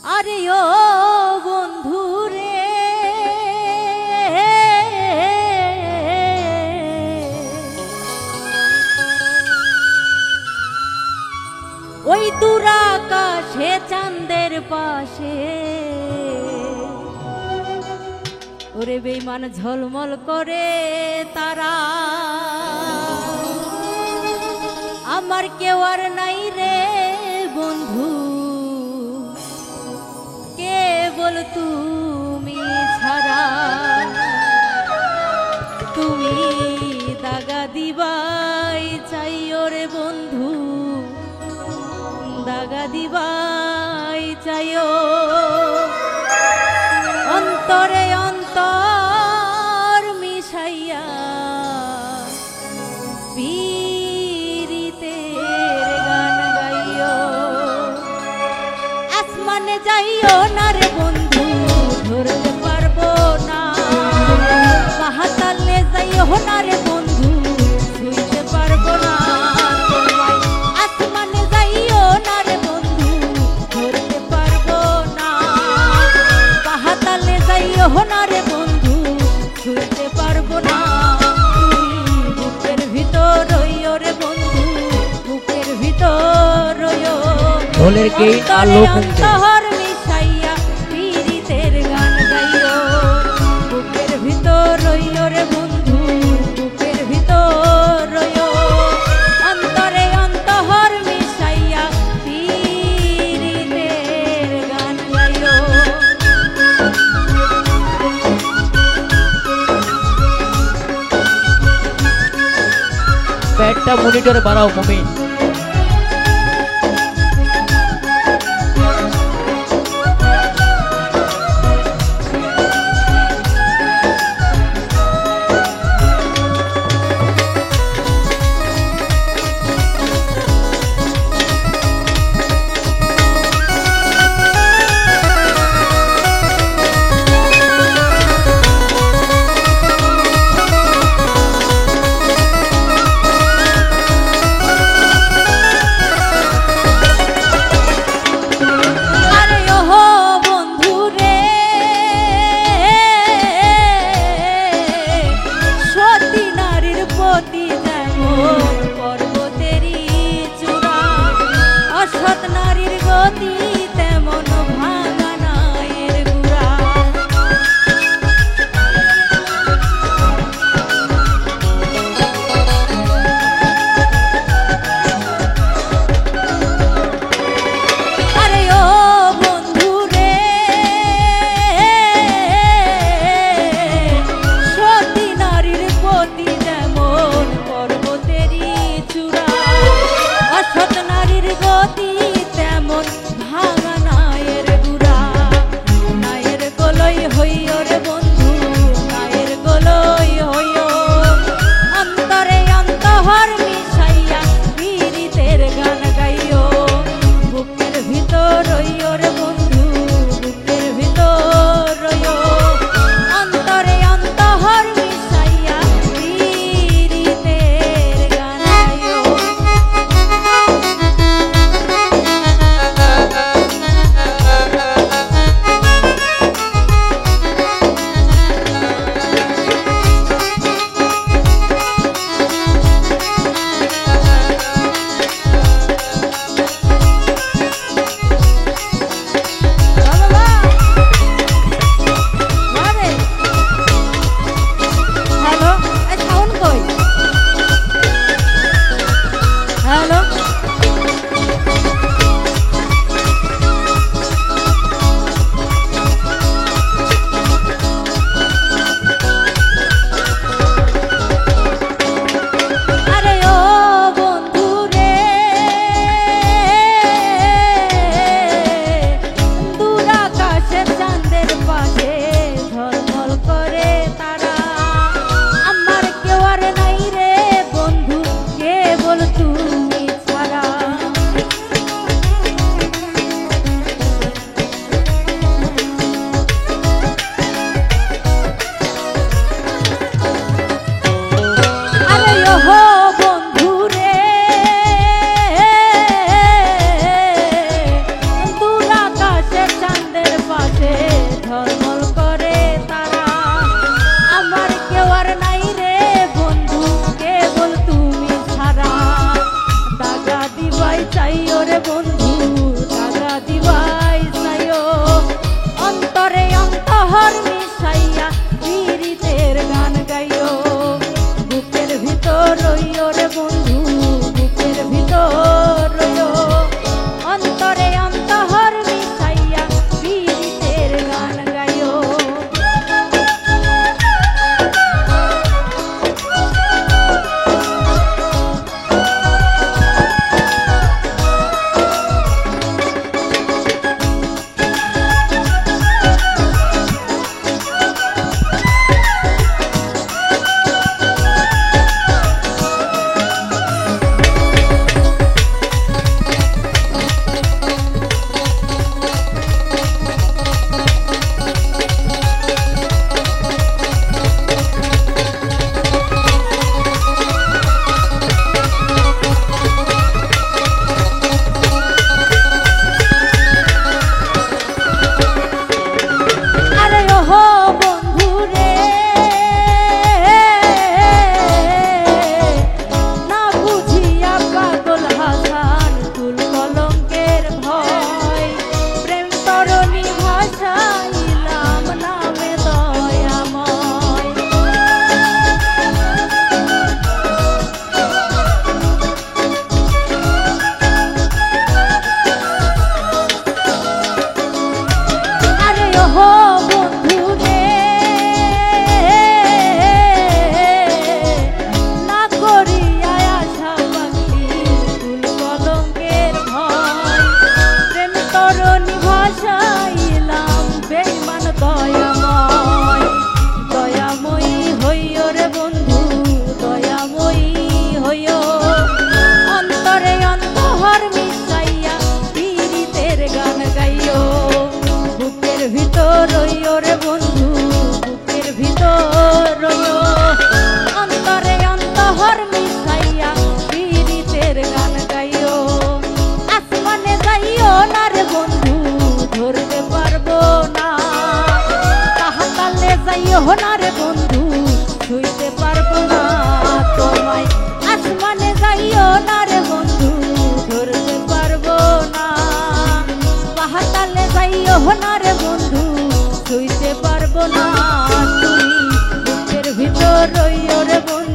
আরে ও বন্ধু রে, ওই দূর আকাশে চাঁদের পাশে ওরে বেঈমান ঝলমল করে তারা, আমার কেউ আর নাই রে বন্ধু, কেবল তুমি ছাড়া। তুমি দাগা দিবাই চাইও রে বন্ধু, দাগা দিবাই চাইও, অন্তরে অন্তর মিশাইয়া পীরিতের গান গাইও। আসমানে যাইও না রে বন্ধু, ধরতে পারবো না, পাহাতালে যাইও না রে বন্ধু, ছুঁইতে পারবো না তোমায়। আসমানে যাইও না রে বন্ধু, ধরতে পারবো না, পাহাতালে যাইও না রে বন্ধু, ছুঁইতে পারবো না। তুমি বুকের ভিতর রইও রে বন্ধু, বুকের ভিতর রইও, ঢোলের কে আলো অন্তর মিশাইয়া পীরিতের গান গাইও। বুকের ভিতর রইও রে বন্ধু, বুকের ভিতর রইও, অন্তরে অন্তর মিশাইয়া পীরিতের গান গাইও। ব্যাটটা মনিটরে বাড়াও মমি। অন্তহর মিশাইয়া পীড়িতের গান গাইও বুকের ভিতর রইও রে বন্ধু বুকের ভিতর রইও অন্তরে অন্তহর মিশাইয়া পীড়িতের গান গাইও রইও রে বন্ধু বুকের ভিতর রইও অন্তরে অন্তহর মিশাইয়া পীড়িতের গান গাইও আসমানে যাইও না রে বন্ধু ধরতে পারবো না পাহাড়ে যাইও না রে বন্ধু ছুঁইতে পারবো না তোমায় আসমানে যাইও না রে বন্ধু ধরতে পারবো না পাহাড়ে যাইও না রে বন্ধু ছুঁইতে পারবো না তুমি বুকের ভিতর রইও রে বন্ধু